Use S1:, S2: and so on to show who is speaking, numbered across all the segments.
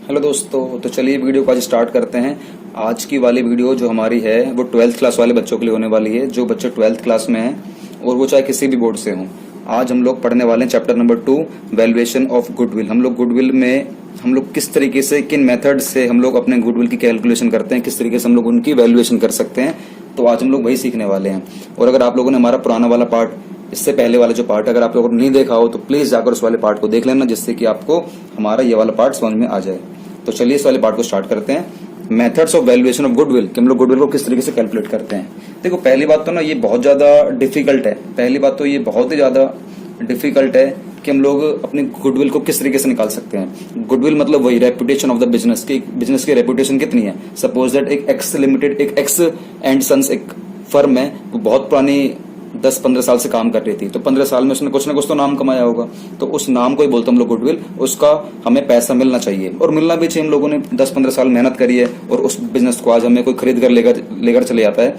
S1: Hello दोस्तों, तो चलिए वीडियो को आज स्टार्ट करते हैं। आज की वाली वीडियो जो हमारी है वो 12th क्लास वाले बच्चों के लिए होने वाली है, जो बच्चे 12th क्लास में हैं और वो चाहे किसी भी बोर्ड से हों। आज हम लोग पढ़ने वाले हैं chapter number 2, valuation of goodwill. हम लोग गुडविल में हम लोग किस तरीके से, किन मेथड से हम लोग अपने गुडविल की कैलकुलेशन करते हैं, किस तरीके से हम लोग उनकी वैल्यूएशन कर सकते हैं, तो आज हम लोग वही सीखने वाले हैं। और अगर आप लोगों ने हमारा पुराना वाला पार्ट, इससे पहले वाला जो पार्ट अगर आप लोगों ने नहीं देखा हो तो प्लीज जाकर उस वाले पार्ट को देख लेना, जिससे कि आपको हमारा ये वाला पार्ट समझ में आ जाए। तो चलिए इस वाले पार्ट को स्टार्ट करते हैं। Methods of valuation of goodwill, कि हम लोग गुडविल को किस तरीके से कैलकुलेट करते हैं। देखो, पहली बात तो ना ये बहुत ज्यादा डिफिकल्ट है। पहली बात तो ये बहुत ही ज्यादा डिफिकल्ट है कि हम लोग अपनी गुडविल को किस तरीके से निकाल सकते हैं। गुडविल मतलब वही रेपुटेशन ऑफ द बिजनेस की, बिजनेस की रेपुटेशन कितनी है। सपोज दैट एक एक्स लिमिटेड, एक एक्स एंड सन्स एक फर्म है, वो बहुत पुरानी 10-15 साल से काम कर रही थी, तो 15 साल में उसने कुछ ना कुछ तो नाम कमाया होगा, तो उस नाम को ही बोलते हम लोग गुडविल। उसका हमें पैसा मिलना चाहिए और मिलना भी चाहिए। हम लोगों ने 10-15 साल मेहनत करी है और उस बिजनेस को आज हमें कोई खरीद कर लेकर चले जाता है,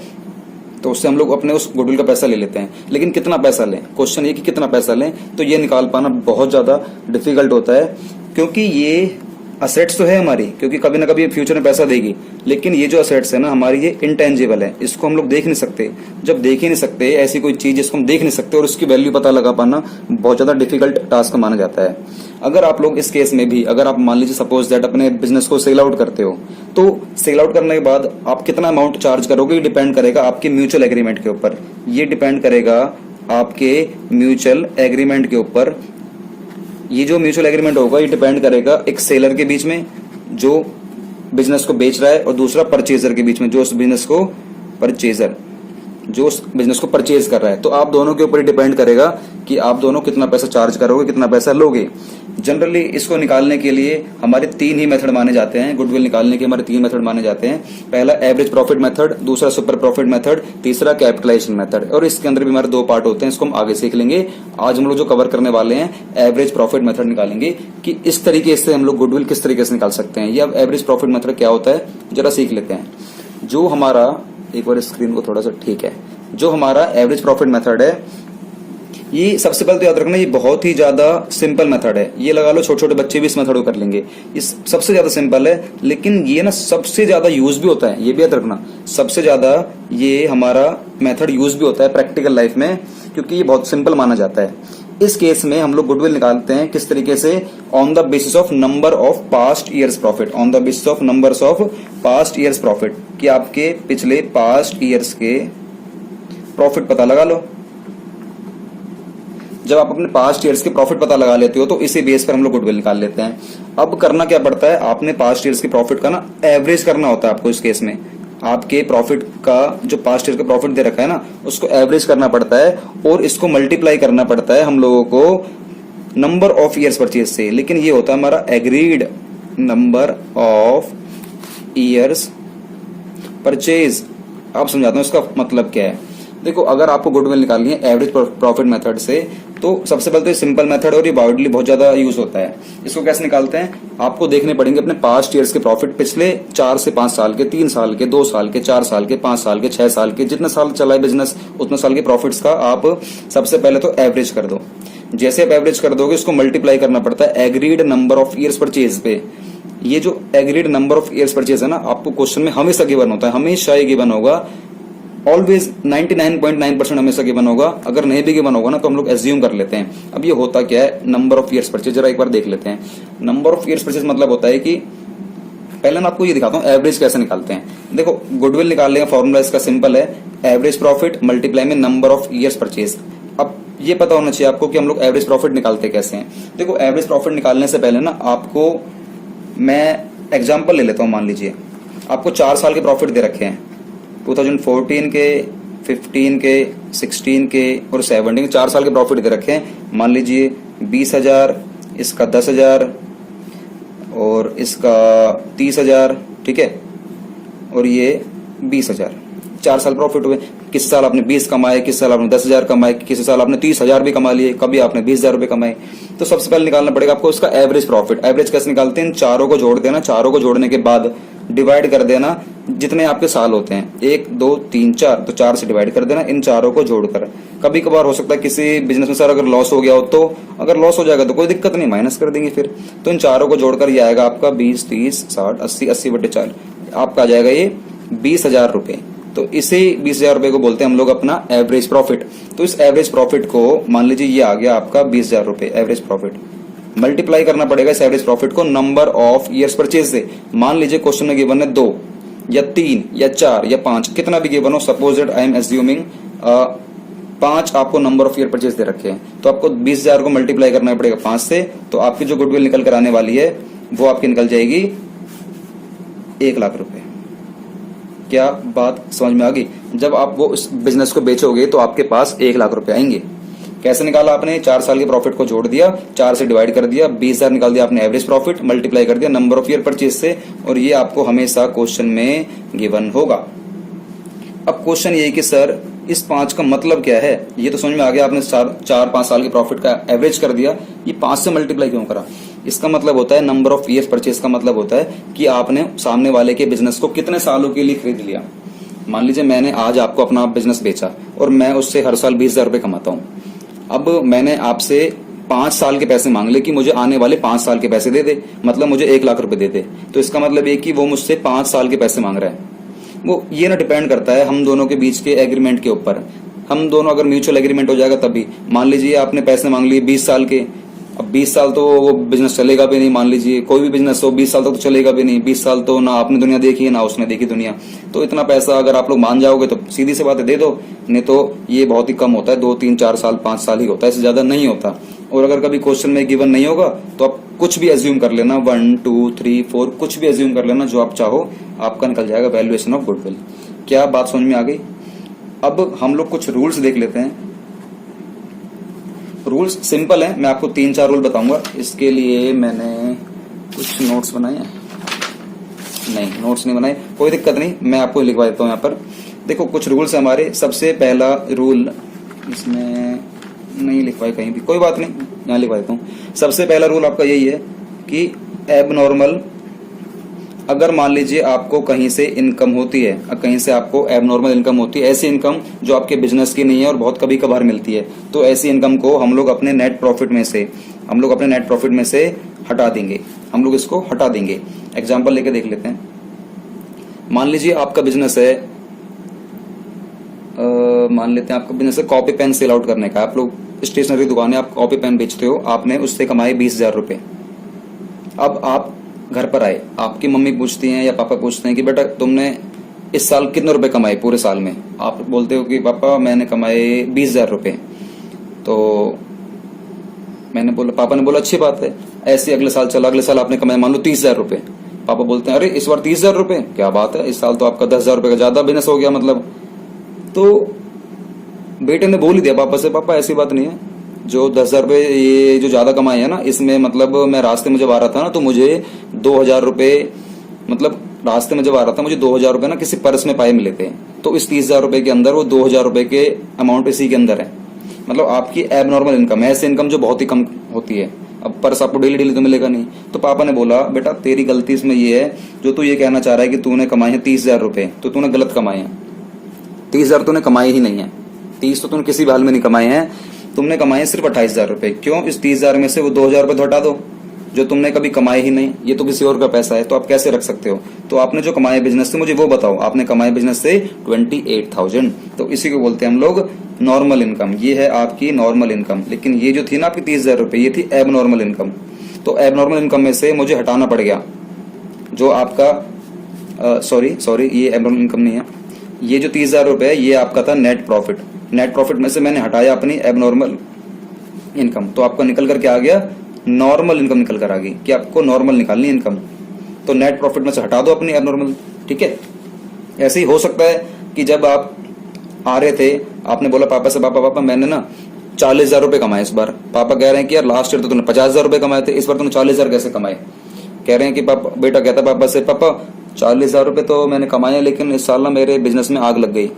S1: तो उससे हम लोग अपने उस गुडविल का पैसा ले लेते हैं। लेकिन कितना पैसा लें, क्वेश्चन ये कि कितना पैसा लें, तो ये निकाल पाना बहुत ज्यादा डिफिकल्ट होता है, क्योंकि ये असेट्स तो है हमारी, क्योंकि कभी ना कभी फ्यूचर में पैसा देगी, लेकिन ये जो असेट्स है ना हमारी, ये इनटेंजिबल है, इसको हम लोग देख नहीं सकते। जब देख ही नहीं सकते ऐसी कोई चीज जिसको हम देख नहीं सकते और उसकी वैल्यू पता लगा पाना बहुत ज्यादा डिफिकल्ट टास्क माना जाता है। अगर आप लोग इस केस में भी, अगर आप मान लीजिए सपोज दैट अपने बिजनेस को सेल आउट करते हो, तो सेल आउट करने के बाद आप कितना अमाउंट चार्ज करोगे, ये डिपेंड करेगा आपके म्यूचुअल एग्रीमेंट के ऊपर। ये डिपेंड करेगा आपके म्यूचुअल एग्रीमेंट के ऊपर। ये जो म्यूचुअल एग्रीमेंट होगा ये डिपेंड करेगा एक सेलर के बीच में जो बिजनेस को बेच रहा है, और दूसरा परचेजर के बीच में जो उस बिजनेस को परचेज कर रहा है। तो आप दोनों के ऊपर डिपेंड करेगा कि आप दोनों कितना पैसा चार्ज करोगे, कितना पैसा लोगे। जनरली इसको निकालने के लिए हमारे 3 ही मेथड माने जाते हैं। गुडविल निकालने के हमारे 3 मेथड माने जाते हैं। पहला एवरेज प्रॉफिट मेथड, दूसरा सुपर प्रॉफिट मेथड, तीसरा कैपिटलाइजेशन मेथड। और इसके अंदर भी हमारे 2 पार्ट होते हैं, इसको हम आगे सीख लेंगे। आज हम लोग जो कवर करने वाले हैं एवरेज प्रॉफिट मेथड निकालेंगे, कि इस तरीके से हम लोग गुडविल किस तरीके से निकाल सकते हैं। या एवरेज प्रॉफिट मेथड क्या होता है जरा सीख लेते हैं। जो हमारा, एक बार स्क्रीन को थोड़ा सा, ठीक है, जो हमारा एवरेज प्रॉफिट मेथड है, ये सबसे पहले तो याद रखना, ये बहुत ही ज्यादा सिंपल मेथड है। ये लगा लो छोटे छोटे बच्चे भी इस मेथड को कर लेंगे। ये सबसे ज्यादा सिंपल है, लेकिन ये ना सबसे ज्यादा यूज भी होता है। ये भी याद रखना, सबसे ज्यादा ये हमारा मेथड यूज भी होता है प्रैक्टिकल लाइफ में, क्योंकि ये बहुत सिंपल माना जाता है। इस केस में हम लोग गुडविल निकालते हैं किस तरीके से, on the basis of number of past years profit. On the basis of numbers of past years profit, कि आपके पिछले पास्ट ईयर्स के प्रॉफिट पता लगा लो। जब आप अपने पास्ट ईयर्स के प्रॉफिट पता लगा लेते हो तो इसी बेस पर हम लोग गुडविल निकाल लेते हैं। अब करना क्या पड़ता है, आपने पास्ट ईयर्स के प्रॉफिट का ना एवरेज करना होता है आपको। इस केस में आपके प्रॉफिट का, जो पास्ट ईयर का प्रॉफिट दे रखा है ना, उसको एवरेज करना पड़ता है और इसको मल्टीप्लाई करना पड़ता है हम लोगों को नंबर ऑफ ईयर्स परचेज से। लेकिन ये होता है हमारा agreed number of years purchase. आप समझाता हूं इसका मतलब क्या है। देखो, अगर आपको गुडविल निकालनी है एवरेज प्रॉफिट मेथड से, तो सबसे पहले तो ये सिंपल मेथड और ये वाइडली बहुत ज्यादा यूज होता है। इसको कैसे निकालते हैं, आपको देखने पड़ेंगे अपने पास्ट ईयर्स के प्रॉफिट, पिछले 4 से 5 साल के, 3 साल के, 2 साल के, 4 साल के, 5 साल के, 6 साल के, जितने साल चला है बिजनेस उतने साल के प्रॉफिट्स का आप सबसे पहले तो एवरेज कर दो। जैसे आप एवरेज कर दोगे, इसको मल्टीप्लाई करना पड़ता है agreed number of years purchase पे। ये जो agreed number of years purchase है ना, आपको क्वेश्चन में हमेशा गिवन होता है, हमेशा ये गिवन होगा, ऑलवेज 99.9% हमेशा गिवन होगा। अगर नहीं भी गिवन होगा ना तो हम लोग एज्यूम कर लेते हैं। अब ये होता क्या है, नंबर ऑफ ईयर्स परचेज, जरा एक बार देख लेते हैं। नंबर ऑफ ईयर्स परचेज मतलब होता है कि, पहले मैं आपको ये दिखाता हूँ एवरेज कैसे निकालते हैं। देखो, गुडविल निकालने का फॉर्मूला इसका सिंपल है, एवरेज प्रॉफिट मल्टीप्लाई में नंबर ऑफ ईयर्स परचेज। अब ये पता होना चाहिए आपको कि हम लोग एवरेज प्रॉफिट निकालते कैसे हैं। देखो, एवरेज प्रॉफिट निकालने से पहले ना आपको मैं एग्जाम्पल ले लेता हूँ। मान लीजिए आपको 4 साल के प्रॉफिट दे रखे हैं, 2014 के, 15 के, 16 के और 17 के 4 साल के प्रॉफिट दे रखे हैं। मान लीजिए 20,000, इसका 10,000 और इसका 30,000, ठीक है, और ये 20,000। 4 साल प्रॉफिट हुए। किस साल आपने 20 कमाए, किस साल आपने 10,000 कमाए, किसी साल आपने 30,000 भी कमा लिए, कभी आपने 20,000 रुपए कमाए। तो सबसे पहले निकालना पड़ेगा आपको उसका एवरेज प्रॉफिट। एवरेज कैसे निकालते हैं, इन चारों को जोड़ देना, चारों को जोड़ने के बाद डिवाइड कर देना जितने आपके साल होते हैं, 1 2 3 4, तो 4 से डिवाइड कर देना इन चारों को जोड़कर। कभी कभार हो सकता है किसी बिजनेस में सर अगर लॉस हो गया हो, तो अगर लॉस हो जाएगा तो कोई दिक्कत नहीं, माइनस कर देंगे फिर। तो इन चारों को जोड़कर ये आएगा आपका 20 30 60 80, 80/4 आपका आ जाएगा ये 20,000 रुपए। तो इसी 20,000 रुपए को बोलते हैं हम लोग अपना एवरेज प्रॉफिट। तो इस एवरेज प्रॉफिट को मान लीजिए ये आ गया आपका 20,000 रुपए एवरेज प्रॉफिट, मल्टीप्लाई करना पड़ेगा इस एवरेज प्रॉफिट को नंबर ऑफ ईयर्स परचेज से। मान लीजिए क्वेश्चन में गिवन है 2 या 3 या 4 या 5, कितना भी गिवन हो, suppose that I am assuming 5 आपको नंबर ऑफ ईयर परचेज दे रखे हैं, तो आपको 20,000 को मल्टीप्लाई करना पड़ेगा 5 से। तो आपकी जो गुडविल निकल कर आने वाली है वो आपकी निकल जाएगी 1 लाख रुपए। क्या बात समझ में आ गई? जब आप वो इस बिजनेस को बेचोगे तो आपके पास 1 लाख रुपए आएंगे। कैसे निकाला आपने? 4 साल के प्रॉफिट को जोड़ दिया, 4 से डिवाइड कर दिया, 20,000 निकाल दिया आपने एवरेज प्रॉफिट, मल्टीप्लाई कर दिया नंबर ऑफ ईयर परचेज से, और ये आपको हमेशा क्वेश्चन में गिवन होगा। अब क्वेश्चन ये है कि सर इस 5 का मतलब क्या है? ये तो समझ में आ गया, आपने 4-5 साल के प्रॉफिट का एवरेज कर दिया, ये 5 से मल्टीप्लाई क्यों करा? इसका मतलब होता है नंबर ऑफ ईयर्स परचेज का मतलब होता है कि आपने सामने वाले के बिजनेस को कितने सालों के लिए खरीद लिया। मान लीजिए मैंने आज आपको अपना बिजनेस बेचा और मैं उससे हर साल 20,000 रुपए कमाता हूँ। अब मैंने आपसे 5 साल के पैसे मांग ले कि मुझे आने वाले 5 साल के पैसे दे दे, मतलब मुझे 1 लाख रुपए दे दे। तो इसका मतलब ये कि वो मुझसे 5 साल के पैसे मांग रहा है। वो ये ना डिपेंड करता है हम दोनों के बीच के एग्रीमेंट के ऊपर। हम दोनों अगर म्यूचुअल एग्रीमेंट हो जाएगा तभी। मान लीजिए आपने पैसे मांग लिए 20 साल के, अब 20 साल तो वो बिजनेस चलेगा भी नहीं। मान लीजिए कोई भी बिजनेस हो 20 साल तक तो चलेगा भी नहीं। 20 साल तो ना आपने दुनिया देखी है ना उसने देखी दुनिया। तो इतना पैसा अगर आप लोग मान जाओगे तो सीधी सी बात है दे दो, नहीं तो ये बहुत ही कम होता है, 2 3 4 साल 5 साल ही होता है, इससे ज्यादा नहीं होता। और अगर कभी क्वेश्चन में गिवन नहीं होगा तो आप कुछ भी एज्यूम कर लेना, 1 2 3 4 कुछ भी एज्यूम कर लेना जो आप चाहो, आपका निकल जाएगा वैल्यूएशन ऑफ गुडविल। क्या बात समझ में आ गई? अब हम लोग कुछ रूल्स देख लेते हैं। रूल्स सिंपल है, मैं आपको 3-4 रूल बताऊंगा। इसके लिए मैंने कुछ नोट्स बनाए हैं, नहीं नोट्स नहीं बनाए, कोई दिक्कत नहीं, मैं आपको लिखवा देता हूँ यहाँ पर। देखो कुछ रूल्स है हमारे। सबसे पहला रूल, इसमें नहीं लिखवाए कहीं भी, कोई बात नहीं, यहाँ लिखवा देता हूँ। सबसे पहला रूल आपका यही है कि एबनॉर्मल, अगर मान लीजिए आपको कहीं से इनकम होती है, कहीं से आपको एबनॉर्मल इनकम होती है, ऐसी इनकम जो आपके बिजनेस की नहीं है और बहुत कभी कभार मिलती है, तो ऐसी इनकम को हम लोग अपने नेट प्रॉफिट में से हटा देंगे। हम लोग इसको हटा देंगे। एग्जांपल लेके देख लेते हैं। मान लीजिए आपका बिजनेस है, मान लेते हैं आपका बिजनेस है कॉपी पेन सेल आउट करने का। आप लोग स्टेशनरी दुकान है, आप कॉपी पेन बेचते हो, आपने उससे कमाए 20,000 रुपए। अब आप घर पर आए, आपकी मम्मी पूछती हैं या पापा पूछते हैं कि बेटा तुमने इस साल कितने रुपए कमाए पूरे साल में? आप बोलते हो कि पापा मैंने कमाए 20,000 रुपए। तो पापा ने बोला अच्छी बात है। ऐसे अगले साल चला, अगले साल आपने कमाए मान लो 30,000 रुपए। पापा बोलते हैं अरे इस बार 30,000 रुपए, क्या बात है, इस साल तो आपका 10,000 रुपए का ज्यादा बिजनेस हो गया मतलब। तो बेटे ने बोल ही दिया पापा से, पापा ऐसी बात नहीं है, जो 10,000 रुपए ये जो ज्यादा कमाए है ना, इसमें मतलब मैं रास्ते में जब आ रहा था ना तो मुझे 2,000 रुपए, मतलब रास्ते में जब आ रहा था मुझे 2,000 रुपए ना किसी पर्स में पाए मिले थे। तो इस 30,000 रुपए के अंदर वो 2,000 रुपए के अमाउंट इसी के अंदर है। मतलब आपकी एबनॉर्मल इनकम है, ऐसी इनकम जो बहुत ही कम होती है। अब पर्स आपको डेली डेली तो मिलेगा नहीं। तो पापा ने बोला बेटा तेरी गलती इसमें ये है, जो तू ये कहना चाह रहा है कि तूने कमाए हैं 30,000 रुपए, तो तूने गलत कमाए हैं। 30,000 तूने कमाए ही नहीं है, 30 तो तूने किसी भी हाल में नहीं कमाए हैं। तुमने कमाए सिर्फ 28,000 रुपए। क्यों? इस 30,000 में से वो 2,000 रुपए तो हटा दो जो तुमने कभी कमाए ही नहीं, ये तो किसी और का पैसा है, तो आप कैसे रख सकते हो? तो आपने जो कमाए बिजनेस से मुझे वो बताओ। आपने कमाए बिजनेस से 28,000, तो इसी को बोलते हैं हम लोग नॉर्मल इनकम। ये है आपकी नॉर्मल इनकम। लेकिन ये जो थी ना आपकी 30,000 रुपए, ये थी एबनॉर्मल इनकम। तो एबनॉर्मल इनकम में से मुझे हटाना पड़ गया जो आपका सॉरी ये एबनॉर्मल इनकम नहीं है। ये जो 30,000 रुपए है ये आपका था नेट प्रॉफिट। नेट प्रॉफिट में से मैंने हटाया अपनी एबनॉर्मल इनकम, तो आपका निकल कर क्या आ गया? नॉर्मल इनकम निकल कर आ गई कि आपको नॉर्मल निकालनी इनकम। तो नेट प्रॉफिट में से हटा दो अपनी एबनॉर्मल, ठीक है। ऐसे ही हो सकता है कि जब आप आ रहे थे आपने बोला पापा से, पापा मैंने ना 40,000 रुपए कमाए इस बार। पापा कह रहे हैं कि यार लास्ट ईयर तो तूने 50,000 रुपए कमाए थे, इस बार तूने 40,000 कैसे कमाए? कह रहे हैं कि पापा, बेटा कहता पापा से, पापा 40,000 रुपए तो मैंने कमाए, लेकिन इस साल ना मेरे बिजनेस में आग लग गई,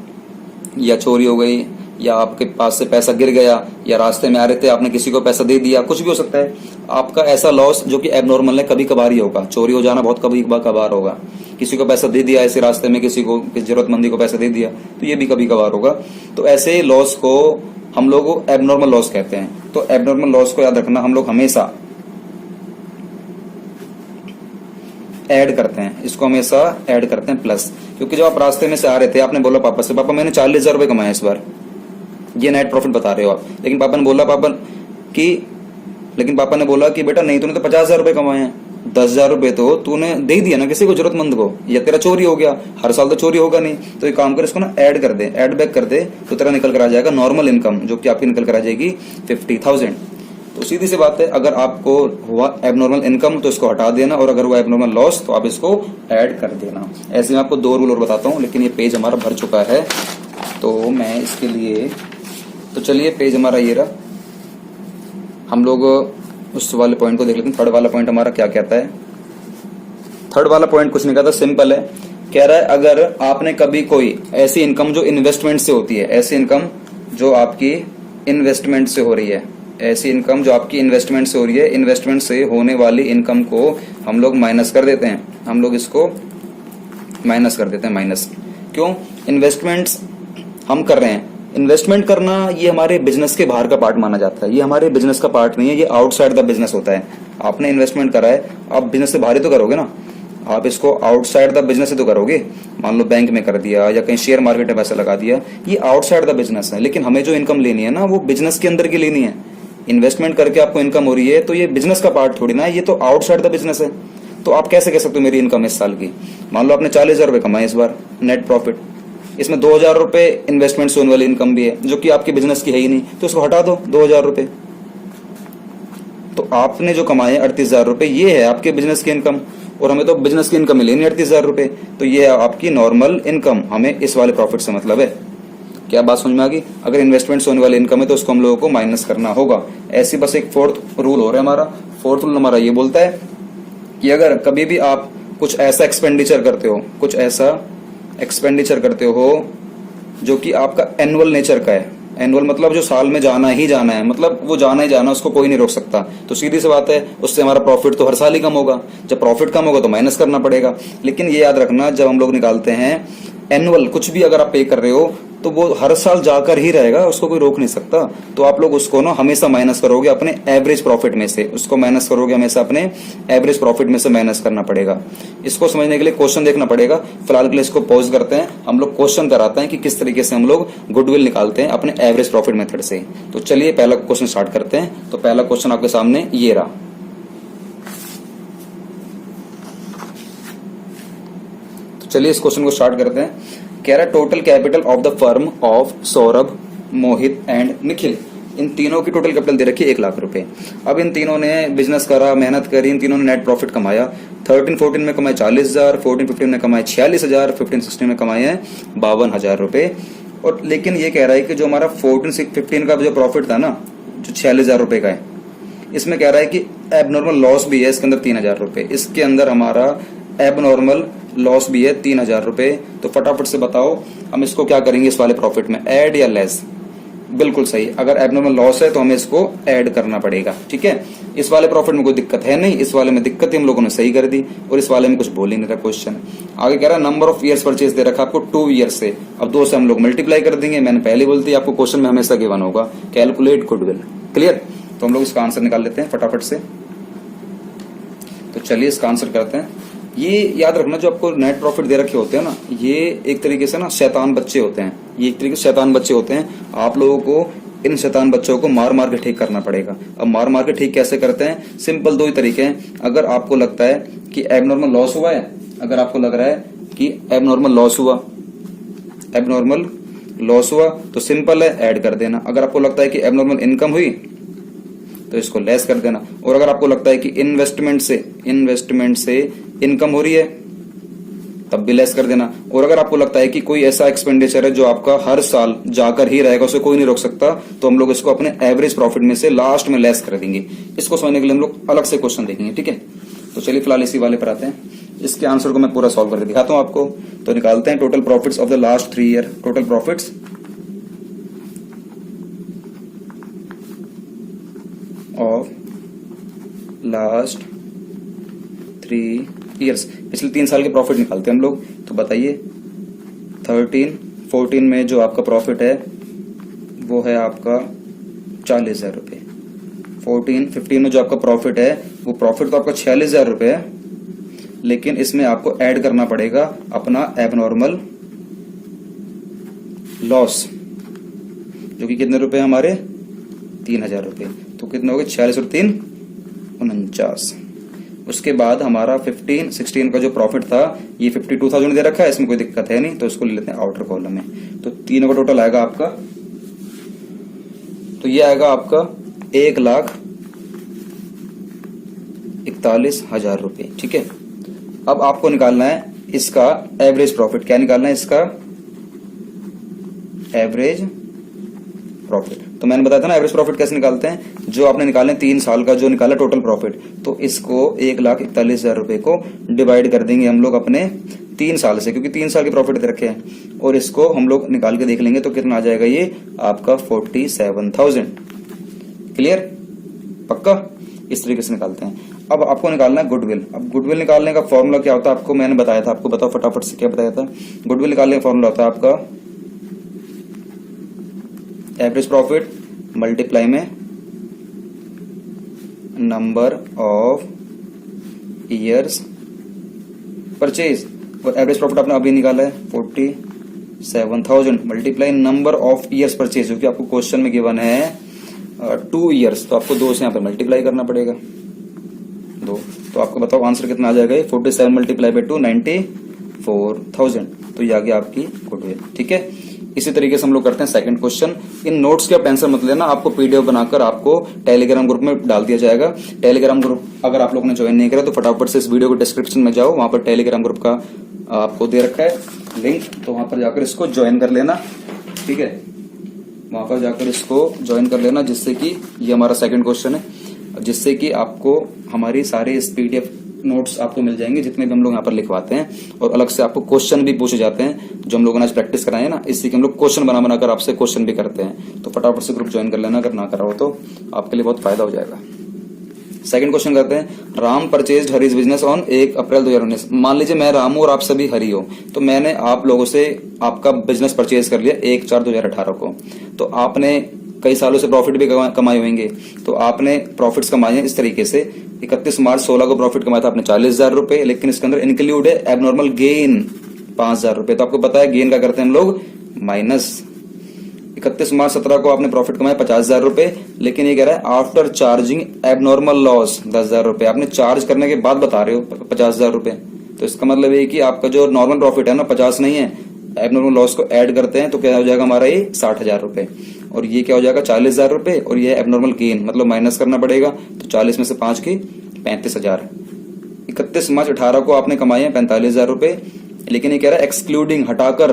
S1: या चोरी हो गई, या आपके पास से पैसा गिर गया, या रास्ते में आ रहे थे आपने किसी को पैसा दे दिया, कुछ भी हो सकता है। आपका ऐसा लॉस जो कि एबनॉर्मल है, कभी कभार ही होगा। चोरी हो जाना बहुत कभी कभार होगा। किसी को पैसा दे दिया ऐसे रास्ते में, किसी को जरूरतमंदी को पैसा दे दिया, तो ये भी कभी कभार होगा। तो ऐसे लॉस को हम लोग एबनॉर्मल लॉस कहते हैं। तो एबनॉर्मल लॉस को याद रखना, हम लोग हमेशा ऐड करते हैं, इसको हमेशा ऐड करते हैं प्लस। क्योंकि जब आप रास्ते में से आ रहे थे, आपने बोला पापा से, पापा मैंने 40,000 रुपए कमाए इस बार, ये नेट प्रॉफिट बता रहे हो आप। लेकिन पापा ने बोला कि बेटा नहीं, तूने तो 50,000 रुपए कमाए हैं, 10,000 रुपए तो तूने दे दिया ना किसी को जरूरतमंद को, या तेरा चोरी हो गया। हर साल तो चोरी होगा नहीं, तो एक काम कर, इसको ना ऐड कर दे, ऐड बैक कर दे, तो तेरा निकल कर आ जाएगा नॉर्मल इनकम, जो कि आपकी निकल कर आ जाएगी 50,000। तो सीधी सी बात है, अगर आपको हुआ एबनॉर्मल इनकम तो इसको हटा देना, और अगर हुआ एबनॉर्मल लॉस तो आप इसको ऐड कर देना। ऐसे मैं आपको 2 रूल और बताता हूं, लेकिन ये पेज हमारा भर चुका है, तो मैं इसके लिए, तो चलिए पेज हमारा ये रहा। हम लोग उस वाले पॉइंट को देख लेते हैं। थर्ड वाला पॉइंट हमारा क्या कहता है। थर्ड वाला पॉइंट कुछ नहीं कहता, सिंपल है। कह रहा है अगर आपने कभी कोई ऐसी इनकम जो इन्वेस्टमेंट से होती है, ऐसी इनकम जो आपकी इन्वेस्टमेंट से हो रही है, ऐसी इनकम जो आपकी इन्वेस्टमेंट से हो रही है, इन्वेस्टमेंट से होने वाली इनकम को हम लोग माइनस कर देते हैं। हम लोग इसको माइनस कर देते हैं। माइनस क्यों? इन्वेस्टमेंट्स हम कर रहे हैं। इन्वेस्टमेंट करना ये हमारे बिजनेस के बाहर का पार्ट माना जाता है, ये हमारे बिजनेस का पार्ट नहीं है, ये आउटसाइड द बिजनेस होता है। आपने इन्वेस्टमेंट करा है, आप बिजनेस से बाहर ही तो करोगे ना, आप इसको आउटसाइड द बिजनेस से तो करोगे। मान लो बैंक में कर दिया या कहीं शेयर मार्केट में पैसा लगा दिया, ये आउटसाइड द बिजनेस है। लेकिन हमें जो इनकम लेनी है ना, वो बिजनेस के अंदर की लेनी है। इन्वेस्टमेंट करके आपको इनकम हो रही है, तो ये बिजनेस का पार्ट थोड़ी ना है, ये तो आउटसाइड द बिजनेस है। तो आप कैसे कह सकते हो मेरी इनकम इस साल की, मान लो आपने 40,000 रुपए कमाए इस बार नेट प्रॉफिट, इसमें 2,000 रुपए इन्वेस्टमेंट से होने वाली इनकम भी है, जो कि आपकी बिजनेस की है ही नहीं, तो इसको हटा दो 2,000 रुपए। तो आपने जो कमाए 38,000 रुपए, ये है आपके बिजनेस की इनकम, और हमें तो बिजनेस की इनकम मिलेगी 38,000 रुपए, तो ये है आपकी नॉर्मल इनकम। हमें इस वाले प्रॉफिट से मतलब है। क्या बात समझ में आ गई? अगर इन्वेस्टमेंट से होने वाली इनकम है तो उसको हम लोगों को माइनस करना होगा। ऐसी बस एक फोर्थ रूल हो रहा है हमारा। फोर्थ रूल हमारा ये बोलता है कि अगर कभी भी आप कुछ ऐसा एक्सपेंडिचर करते हो, कुछ ऐसा एक्सपेंडिचर करते हो जो कि आपका एनुअल नेचर का है, एनुअल मतलब जो साल में जाना ही जाना है, मतलब वो जाना ही जाना, उसको कोई नहीं रोक सकता, तो सीधी सी बात है उससे हमारा प्रॉफिट तो हर साल ही कम होगा। जब प्रॉफिट कम होगा तो माइनस करना पड़ेगा। लेकिन ये याद रखना, जब हम लोग निकालते हैं एनुअल कुछ भी अगर आप पे कर रहे हो, तो वो हर साल जाकर ही रहेगा, उसको कोई रोक नहीं सकता। तो आप लोग उसको ना हमेशा माइनस करोगे अपने एवरेज प्रॉफिट में से, उसको माइनस करोगे हमेशा अपने एवरेज प्रॉफिट में से माइनस करना पड़ेगा। इसको समझने के लिए क्वेश्चन देखना पड़ेगा। फिलहाल के लिए इसको पॉज करते हैं, हम लोग क्वेश्चन कराते हैं कि किस तरीके से हम लोग गुडविल निकालते हैं अपने एवरेज प्रॉफिट मेथड से। तो चलिए पहला क्वेश्चन स्टार्ट करते हैं। तो पहला क्वेश्चन आपके सामने ये रहा। तो चलिए इस क्वेश्चन को स्टार्ट करते हैं। कह रहा है total capital of the firm of Saurabh, Mohit and Nikhil, इन तीनों की टोटल कैपिटल दे रखी है 1,00,000 रुपए। अब इन तीनों ने बिजनेस करा, मेहनत करी, इन तीनों ने नेट प्रॉफिट कमाया। 13-14 में कमाए 40,000, 14-15 में कमाए 46,000, 15-16 में कमाए हैं 52,000 रुपए। और लेकिन ये कह रहा है कि जो हमारा 14-15 का जो प्रॉफिट था ना, जो 46,000 रुपए का है, इसमें कह रहा है कि एबनॉर्मल लॉस भी है इसके अंदर 3,000 रुपए। इसके अंदर हमारा एबनॉर्मल लॉस भी है 3,000 रुपए। तो फटाफट से बताओ हम इसको क्या करेंगे इस वाले प्रॉफिट में, ऐड या लेस? बिल्कुल सही, अगर एबनॉर्मल लॉस है तो हमें इसको ऐड करना पड़ेगा। ठीक है, इस वाले प्रॉफिट में कोई दिक्कत है नहीं, इस वाले में दिक्कत ही हम लोगों ने सही कर दी, और इस वाले में कुछ बोल ही नहीं रहा क्वेश्चन। आगे कह रहा है नंबर ऑफ ईयर्स परचेज दे रखा आपको 2 ईयर से। अब 2 से हम लोग मल्टीप्लाई कर देंगे, मैंने पहले बोल दिया आपको क्वेश्चन में हमेशा गिवन होगा कैलकुलेट गुडविल। क्लियर? तो हम लोग इसका आंसर निकाल लेते हैं फटाफट से। तो चलिए इसका आंसर करते हैं। ये याद रखना, जो आपको नेट प्रॉफिट दे रखे होते हैं ना, ये एक तरीके से ना शैतान बच्चे होते हैं, ये एक तरीके से शैतान बच्चे होते हैं। आप लोगों को इन शैतान बच्चों को मार मार के ठीक करना पड़ेगा। अब मार मार के ठीक कैसे करते हैं? सिंपल 2 ही तरीके हैं। अगर आपको लगता है कि एबनॉर्मल लॉस हुआ है, अगर आपको लग रहा है कि एबनॉर्मल लॉस हुआ, एबनॉर्मल लॉस हुआ, तो सिंपल है ऐड कर देना। अगर आपको लगता है कि एबनॉर्मल इनकम हुई तो इसको लेस कर देना। और अगर आपको लगता है कि इन्वेस्टमेंट से इनकम हो रही है, तब भी लेस कर देना। और अगर आपको लगता है कि कोई ऐसा एक्सपेंडिचर है जो आपका हर साल जाकर ही रहेगा, उसे कोई नहीं रोक सकता, तो हम लोग इसको अपने एवरेज प्रॉफिट में से लास्ट में लेस कर देंगे। इसको समझने के लिए हम लोग अलग से क्वेश्चन देखेंगे। ठीक है, तो चलिए फिलहाल इसी वाले पर आते हैं। इसके आंसर को मैं पूरा सॉल्व करके दिखाता हूं आपको। तो निकालते हैं total profits of the last 3 year. Total profits of last 3 years, पिछले 3 साल के प्रॉफिट निकालते हैं हम लोग। तो बताइए 14 में जो आपका प्रॉफिट है वो है आपका 40,000 रुपये। 15 में जो आपका प्रॉफिट है वो प्रॉफिट तो आपका 46,000 रुपये है, लेकिन इसमें आपको ऐड करना पड़ेगा अपना एबनॉर्मल लॉस, जो कि कितने रुपए हमारे 3,000 रुपये। तो कितने हो गए 46 और 3 49। उसके बाद हमारा 16 का जो प्रॉफिट था ये 52,000 दे रखा है, इसमें कोई दिक्कत है नहीं, तो इसको ले लेते हैं आउटर कॉलम में। तो तीनों का टोटल आएगा आपका, तो ये आएगा आपका 1,41,000 रुपये। ठीक है, अब आपको निकालना है इसका एवरेज प्रॉफिट। क्या निकालना है इसका एवरेज प्रॉफिट। तो मैंने बताया था ना एवरेज प्रॉफिट कैसे निकालते हैं, जो आपने निकाले 3 साल का जो निकाला टोटल प्रॉफिट, तो इसको 1,41,000 रुपए को डिवाइड कर देंगे हम लोग अपने 3 साल से, क्योंकि 3 साल के प्रॉफिट दे रखे हैं, और इसको हम लोग निकाल के देख लेंगे तो कितना आ जाएगा ये आपका 47,000। क्लियर, पक्का? इस तरीके से निकालते हैं। अब आपको निकालना है गुडविल। अब गुडविल निकालने का फॉर्मूला क्या होता है आपको मैंने बताया था, आपको बताओ फटाफट से क्या बताया था। गुडविल निकालने का फॉर्मूला होता है आपका एवरेज प्रॉफिट मल्टीप्लाई में नंबर ऑफ ईयर्स परचेज, और एवरेज प्रॉफिट आपने अभी निकाला है 47,000 multiply number of years purchase, जो कि आपको क्वेश्चन में गिवन है 2 ईयर्स, तो आपको 2 से यहाँ पे मल्टीप्लाई करना पड़ेगा 2। तो आपको बताओ आंसर कितना आ जाएगा, 47 मल्टीप्लाई बाई 2 94,000। तो ये आ गया आपकी गुडविल। ठीक है, इसी तरीके से हम लोग करते हैं सेकंड क्वेश्चन। इन नोट्स की आप टेंशन मत लेना, आपको पीडीएफ बनाकर आपको टेलीग्राम ग्रुप में डाल दिया जाएगा। टेलीग्राम ग्रुप अगर आप लोगों ने ज्वाइन नहीं करा तो फटाफट से इस वीडियो को डिस्क्रिप्शन में जाओ, वहां पर टेलीग्राम ग्रुप का आपको दे रखा है लिंक, तो वहां पर जाकर इसको ज्वाइन कर लेना। ठीक है, वहां पर जाकर इसको ज्वाइन कर लेना, जिससे कि ये हमारा सेकंड क्वेश्चन है, जिससे कि आपको हमारी सारे इस पीडीएफ नोट्स आपको मिल जाएंगे जितने भी हम लोग यहाँ पर लिखवाते हैं, और अलग से आपको क्वेश्चन भी पूछे जाते हैं जो हम लोगों ने आज प्रैक्टिस कराए हैं ना, इससे कि हम लोग क्वेश्चन बना बनाकर आपसे क्वेश्चन भी करते हैं। तो फटाफट से ग्रुप ज्वाइन कर लेना, अगर ना करा हो तो आपके लिए बहुत फायदा हो जाएगा। सेकंड क्वेश्चन करते हैं, Ram purchased Hari's business on 1 April 2019। मान लीजिए मैं राम हूं और आप सभी हरी हो, तो मैंने आप लोगों से आपका बिजनेस परचेज कर लिया 1/4/2018 को। तो आपने कई सालों से प्रॉफिट भी कमाए होंगे, तो आपने प्रॉफिट्स कमाए हैं इस तरीके से। 31 मार्च 16 को प्रॉफिट कमाया था आपने 40,000 रुपए, लेकिन इसके अंदर इंक्लूड है एबनॉर्मल गेन 5,000 रुपए। तो आपको पता है गेन का करते हैं हम लोग माइनस। 31 मार्च 17 को आपने प्रॉफिट कमाया 50,000 रुपए, लेकिन ये कह रहा है आफ्टर चार्जिंग एबनॉर्मल लॉस 10,000 रुपए। आपने चार्ज करने के बाद बता रहे हो 50,000 रुपए, तो इसका मतलब ये कि आपका जो नॉर्मल प्रॉफिट है ना 50 नहीं है, एबनॉर्मल लॉस को ऐड करते हैं तो क्या हो जाएगा हमारा ये 60,000 रुपए, और ये क्या हो जाएगा 40,000 रुपए, और ये एबनॉर्मल गेन मतलब माइनस करना पड़ेगा, तो 40 में से 5 की 35,000। 31 मार्च 18 को आपने कमाए हैं 45,000 रुपए, लेकिन ये कह रहा है एक्सक्लूडिंग हटाकर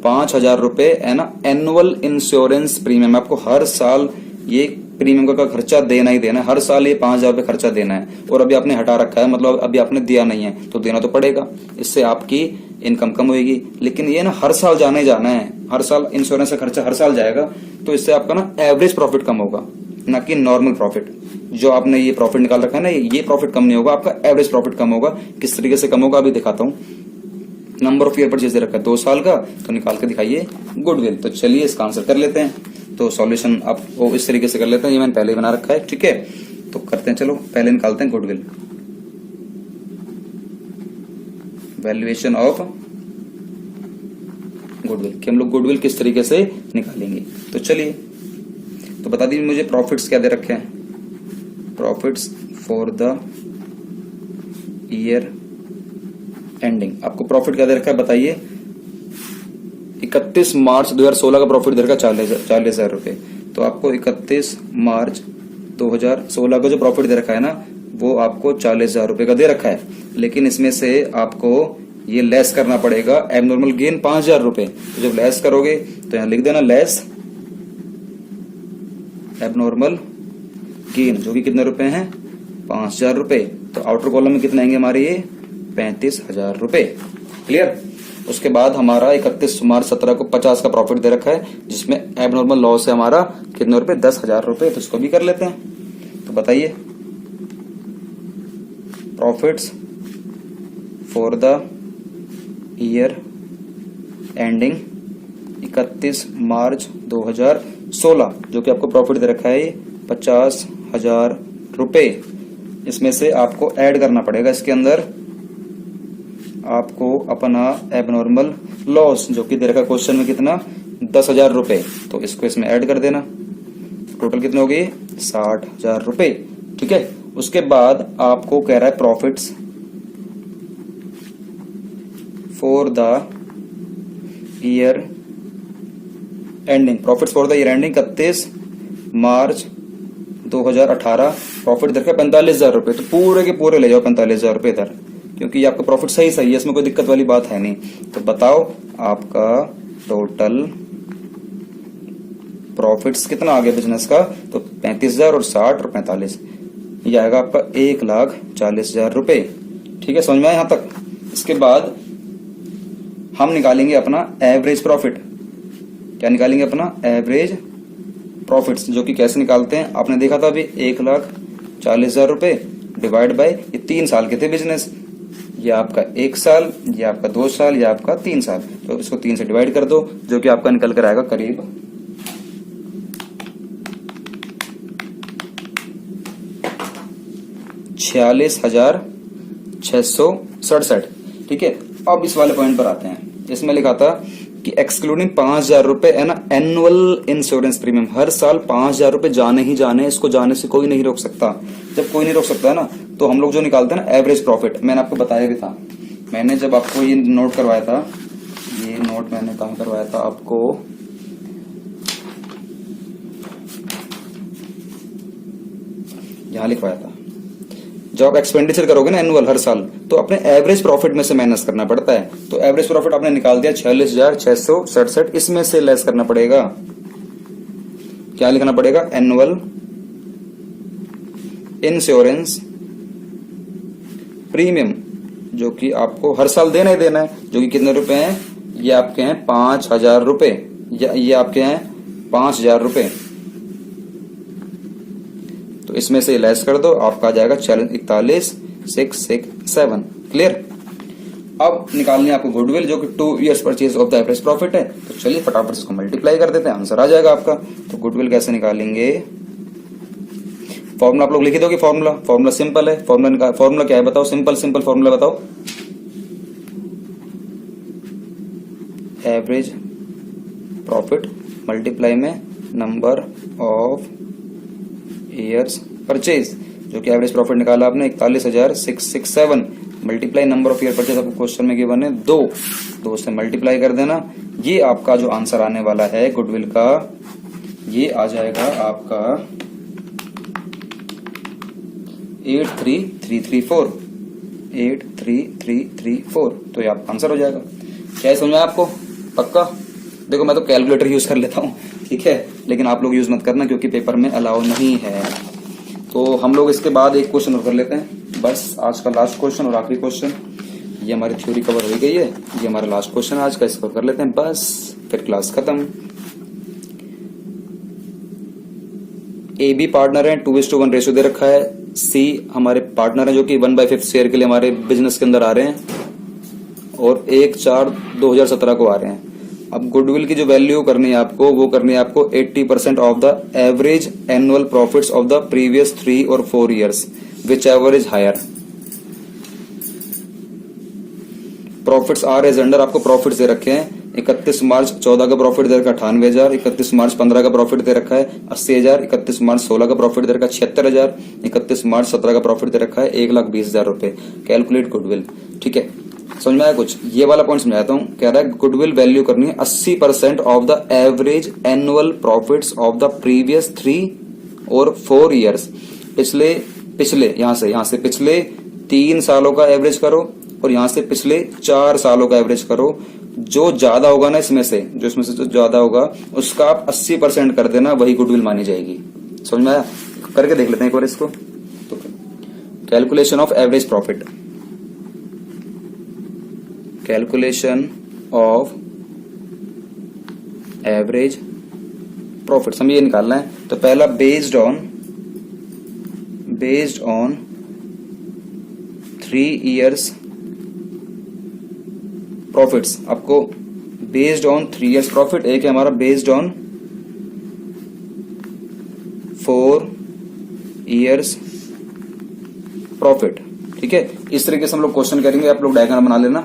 S1: 5,000 रुपए है ना एनुअल इंश्योरेंस प्रीमियम। आपको हर साल ये प्रीमियम का खर्चा देना ही देना है, हर साल ये 5,000 रुपए खर्चा देना है, और अभी आपने हटा रखा है मतलब अभी आपने दिया नहीं है तो देना तो पड़ेगा, इससे आपकी इनकम कम होगी। लेकिन ये ना हर साल जाना ही जाना है, हर साल इंश्योरेंस का खर्चा हर साल जाएगा, तो इससे आपका ना एवरेज प्रॉफिट कम होगा, ना कि नॉर्मल प्रॉफिट। जो आपने ये प्रॉफिट निकाल रखा है ना, ये प्रॉफिट कम नहीं होगा, आपका एवरेज प्रॉफिट कम होगा। किस तरीके से कम होगा अभी दिखाता हूँ। नंबर ऑफ ईयर परचेज दे रखा है 2 साल का, तो निकाल के दिखाइए गुडविल। तो चलिए इसका आंसर कर लेते हैं। तो सॉल्यूशन आप वो इस तरीके से कर लेते हैं, ये मैंने पहले ही बना रखा है। ठीक है, तो करते हैं, चलो पहले निकालते हैं गुडविल। वैल्यूएशन ऑफ गुडविल कि हम लोग गुडविल किस तरीके से निकालेंगे। तो चलिए, तो बता दीजिए मुझे प्रॉफिट्स क्या दे रखे हैं। Profits for the year ending, आपको प्रॉफिट क्या दे रखा है बताइए। 31 मार्च 2016 का प्रॉफिट दे रखा है 40,000 रुपए, तो आपको 31 मार्च 2016 का जो प्रॉफिट दे रखा है ना, वो आपको 40,000 रुपए का दे रखा है, लेकिन इसमें से आपको ये लेस करना पड़ेगा एबनॉर्मल गेन 5,000 रुपए। तो जब लेस करोगे तो यहां लिख देना लेस एबनॉर्मल गेन, जो कि कितने रुपए हैं 5,000 रुपए। तो आउटर कॉलम में कितने आएंगे हमारे ये 35,000 रुपए। क्लियर। उसके बाद हमारा 31 मार्च 17 को 50 का प्रॉफिट दे रखा है, जिसमें एबनॉर्मल लॉस है हमारा कितने रुपए 10,000 रुपए। तो इसको भी कर लेते हैं। तो बताइए profits for the year ending 31 मार्च 2016, जो कि आपको प्रॉफिट दे रखा है 50,000 रुपए। इसमें से आपको ऐड करना पड़ेगा, इसके अंदर आपको अपना एबनॉर्मल लॉस जो कि दे रखा क्वेश्चन में कितना 10,000 रुपए, तो इसको इसमें ऐड कर देना। टोटल कितने हो गए 60,000 रुपए। ठीक है, उसके बाद आपको कह रहा है profits for the year ending, profits for the year ending 31 March 2018, profit दे रखा है 45,000 रुपए। तो पूरे के पूरे ले जाओ 45,000 रुपए इधर, क्योंकि आपका प्रॉफिट सही है, इसमें कोई दिक्कत वाली बात है नहीं। तो बताओ आपका टोटल प्रॉफिट्स कितना आ गया बिजनेस का, तो 35,000 और 60 और 45, ये आएगा आपका 1,40,000 रुपए। ठीक है, समझ में आया यहां तक। इसके बाद हम निकालेंगे अपना एवरेज प्रॉफिट। क्या निकालेंगे अपना एवरेज प्रॉफिट्स, जो कि कैसे निकालते हैं आपने देखा था अभी 1,40,000 रुपए डिवाइड बाय ये 3 साल के थे बिजनेस, ये आपका 1 साल, ये आपका 2 साल, ये आपका 3 साल, तो इसको 3 से डिवाइड कर दो, जो कि आपका निकल कर आएगा करीब 46,667। ठीक है, अब इस वाले पॉइंट पर आते हैं। इसमें लिखा था कि एक्सक्लूडिंग 5,000 रुपए है ना एनुअल इंश्योरेंस प्रीमियम, हर साल 5,000 रुपए जाने ही जाने, इसको जाने से कोई नहीं रोक सकता। जब कोई नहीं रोक सकता है ना, तो हम लोग जो निकालते हैं ना एवरेज प्रॉफिट, मैंने आपको बताया भी था, मैंने जब आपको ये नोट करवाया था, ये नोट मैंने कहा करवाया था आपको, यहां लिखवाया था। जब आप एक्सपेंडिचर करोगे ना एनुअल हर साल, तो अपने एवरेज प्रॉफिट में से माइनस करना पड़ता है। तो एवरेज प्रॉफिट आपने निकाल दिया 46,667, इसमें से लेस करना पड़ेगा, क्या लिखना पड़ेगा एनुअल इंश्योरेंस प्रीमियम, जो कि आपको हर साल देना ही देना है, जो कि कितने रुपए हैं, ये आपके हैं 5,000 रुपए, ये आपके हैं 5,000 रुपए। तो इसमें से लेस कर दो, आपका आ जाएगा 41,667। क्लियर। अब निकालनी है आपको गुडविल, जो कि 2 years purchase of the average profit है। तो चलिए फटाफट इसको मल्टीप्लाई कर देते हैं, आंसर आ जाएगा आपका। तो गुडविल कैसे निकालेंगे, फॉर्मूला आप लोग लिखी दोगे। फॉर्मूला सिंपल है। फॉर्मूला क्या है बताओ, सिंपल फॉर्मूला बताओ। एवरेज प्रॉफिट मल्टीप्लाई में नंबर ऑफ ईयर्स परचेज, जो कि एवरेज प्रॉफिट निकाला आपने 41,667, multiply number of year purchase, आपको क्वेश्चन में गिवन है 2 से मल्टीप्लाई कर देना। ये आपका जो आंसर आने वाला है गुडविल का, ये आ जाएगा आपका 83,334, 83,334। तो ये आपका आंसर हो जाएगा। क्या समझ में आपको पक्का? देखो मैं तो कैलकुलेटर यूज कर लेता हूँ, ठीक है, लेकिन आप लोग यूज मत करना क्योंकि पेपर में अलाउ नहीं है। तो हम लोग इसके बाद एक क्वेश्चन और कर लेते हैं, बस आज का लास्ट क्वेश्चन और आखिरी क्वेश्चन। ये हमारी थ्योरी कवर हो गई है, ये हमारा लास्ट क्वेश्चन आज का, इसको कर लेते हैं बस, फिर क्लास खत्म। ए बी पार्टनर है, 2:1 रेशियो दे रखा है। सी हमारे पार्टनर है जो कि 1/5 शेयर के लिए हमारे बिजनेस के अंदर आ रहे हैं और 1/4/2017 को आ रहे हैं। अब गुडविल की जो वैल्यू करनी है आपको, वो करनी है आपको 80% of the average annual profits of the previous 3 और 4 years, whichever is higher. Profits are as under, आपको प्रॉफिट्स दे रखे हैं 31 मार्च 14 का प्रॉफिट दे रखा है 98,000, 31 मार्च 15 का प्रॉफिट दे रखा है 80,000, 31 मार्च 16 का प्रॉफिट दे रखा है 76,000, 31 मार्च 17 का प्रॉफिट दे रखा है 1,20,000 रुपए। कैलकुलेट गुडविल, ठीक है, समझ में आया कुछ? ये वाला पॉइंट समझाता हूँ। कह रहा है गुडविल वैल्यू करनी है 80% of the average annual profits of the previous 3 और 4 ईयर्स। पिछले यहाँ से पिछले 3 सालों का एवरेज करो और यहाँ से पिछले 4 सालों का एवरेज करो। जो ज्यादा होगा ना इसमें से जो ज्यादा होगा उसका आप 80% कर देना, वही गुडविल मानी जाएगी। समझ में आया? करके देख लेते हैं एक बार इसको। तो calculation of average profit, calculation of average profit हमें ये निकालना है। तो पहला बेस्ड ऑन 3 years प्रॉफिट्स आपको बेस्ड ऑन 3 years प्रॉफिट, एक है हमारा बेस्ड ऑन 4 years प्रॉफिट। ठीक है, इस तरीके से हम लोग क्वेश्चन करेंगे, आप लोग डायग्राम बना लेना।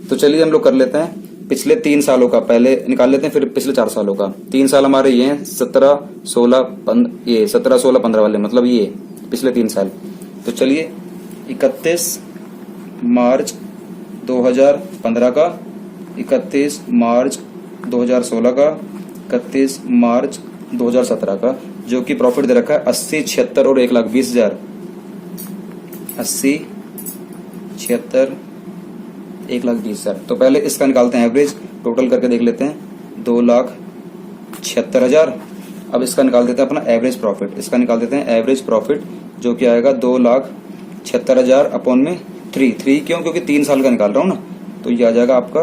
S1: तो चलिए हम लोग कर लेते हैं पिछले 3 सालों का, पहले निकाल लेते हैं फिर पिछले 4 सालों का। 3 साल हमारे ये हैं 17, 16, 15 वाले, मतलब ये पिछले 3 साल। तो चलिए 31 मार्च 2015 का, 31 मार्च 2016 का, 31 मार्च 2017 का, जो कि प्रॉफिट दे रखा है 80, 76 और 1,20,000। 80, 76, 1,20,000। तो पहले इसका निकालते हैं एवरेज, टोटल करके देख लेते हैं 2,76,000। अब इसका निकाल देते हैं अपना एवरेज प्रॉफिट, इसका निकाल देते हैं एवरेज प्रॉफिट, जो कि आएगा 2,76,000 अपॉन में 3 क्यों? क्योंकि 3 साल का निकाल रहा हूं ना, तो ये आ जाएगा आपका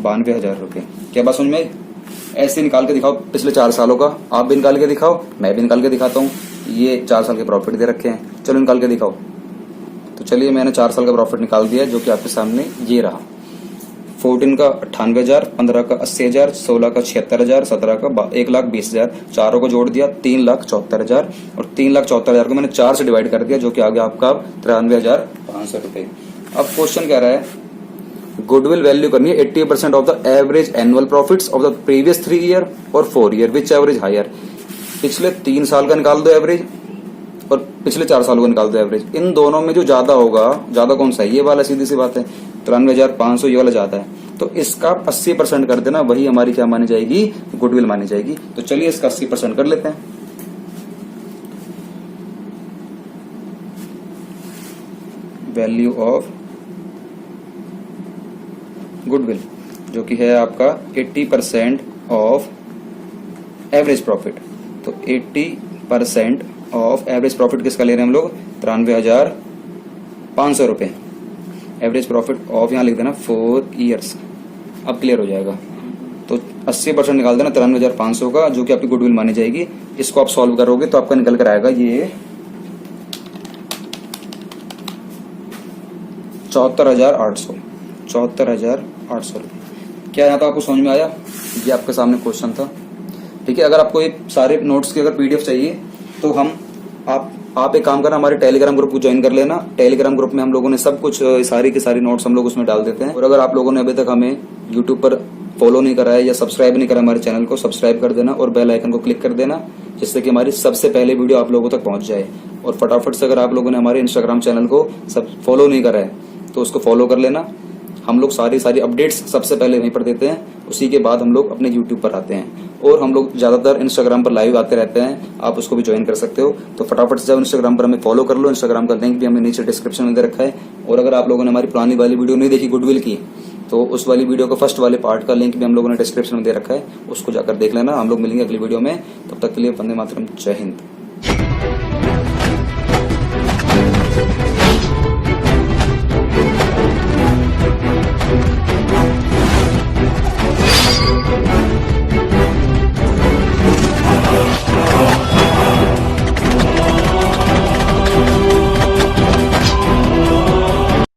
S1: 92,000 रुपये। क्या बात समझ में? ऐसे निकाल के दिखाओ पिछले 4 सालों का, आप भी निकाल के दिखाओ, मैं भी निकाल के दिखाता हूँ। ये 4 साल के प्रॉफिट दे रखे हैं, चलो निकाल के दिखाओ। तो चलिए मैंने 4 साल का प्रॉफिट निकाल दिया, जो कि आपके सामने ये रहा। 14 का 98,000, 15 का 80,000, 16 का 76,000, 17 का 1,20,000, चारों को जोड़ दिया 3,74,000, और 3,74,000 को मैंने 4 से डिवाइड कर दिया, जो कि आ गया आपका 93,500 रुपए। अब क्वेश्चन कह रहा है गुडविल वैल्यू करनी है 80% of the average annual profits of the previous 3 year और 4 year, विच एवरेज हायर। पिछले 3 साल का निकाल दो एवरेज और पिछले 4 सालों का निकाल दो एवरेज। इन दोनों में जो ज्यादा होगा, ज्यादा कौन सा है? ये वाला, सीधी सी बात है, 93,500 ये वाला ज्यादा है। तो इसका 80% कर देना, वही हमारी क्या मानी जाएगी? गुडविल मानी जाएगी। तो चलिए इसका 80% कर लेते हैं। वैल्यू ऑफ गुडविल, जो कि है आपका 80% ऑफ एवरेज प्रॉफिट। तो 80% ऑफ एवरेज प्रॉफिट किसका ले रहे हैं हम लोग? 93,500 रुपए। एवरेज प्रॉफिट ऑफ यहाँ लिख देना 4 years। अब क्लियर हो जाएगा। तो 80% निकाल देना 93,500 का, जो कि आपकी गुडविल मानी जाएगी। इसको आप सॉल्व करोगे तो आपका निकल कर आएगा ये 74,800। 74,800 रुपये। क्या यहाँ तो आपको समझ में आया? ये आपके सामने क्वेश्चन था। ठीक है, अगर आपको ये सारे नोट्स की अगर पीडीएफ चाहिए तो आप एक काम करना, हमारे टेलीग्राम ग्रुप को ज्वाइन कर लेना। टेलीग्राम ग्रुप में हम लोगों ने सब कुछ सारी की सारी नोट्स हम लोग उसमें डाल देते हैं। और अगर आप लोगों ने अभी तक हमें यूट्यूब पर फॉलो नहीं करा है या सब्सक्राइब नहीं करा हमारे चैनल को, सब्सक्राइब कर देना और बेल आइकन को क्लिक कर देना, जिससे कि हमारी सबसे पहले वीडियो आप लोगों तक पहुंच जाए। और फटाफट से अगर आप लोगों ने हमारे इंस्टाग्राम चैनल को फॉलो नहीं करा है तो उसको फॉलो कर लेना। हम लोग सारी अपडेट्स सबसे पहले वहीं पर देते हैं, उसी के बाद हम लोग अपने यूट्यूब पर आते हैं। और हम लोग ज्यादातर इंस्टाग्राम पर लाइव आते रहते हैं, आप उसको भी ज्वाइन कर सकते हो। तो फटाफट से जाओ इंस्टाग्राम पर हमें फॉलो कर लो। इंस्टाग्राम का लिंक भी हमें नीचे डिस्क्रिप्शन में दे रखा है। और अगर आप लोगों ने हमारी पुरानी वाली वीडियो नहीं देखी गुडविल की, तो उस वाली वीडियो का फर्स्ट वाले पार्ट का लिंक भी हम लोगों ने डिस्क्रिप्शन में दे रखा है, उसको जाकर देख लेना। हम लोग मिलेंगे अगली वीडियो में, तब तक के लिए वंदे मातरम, जय हिंद।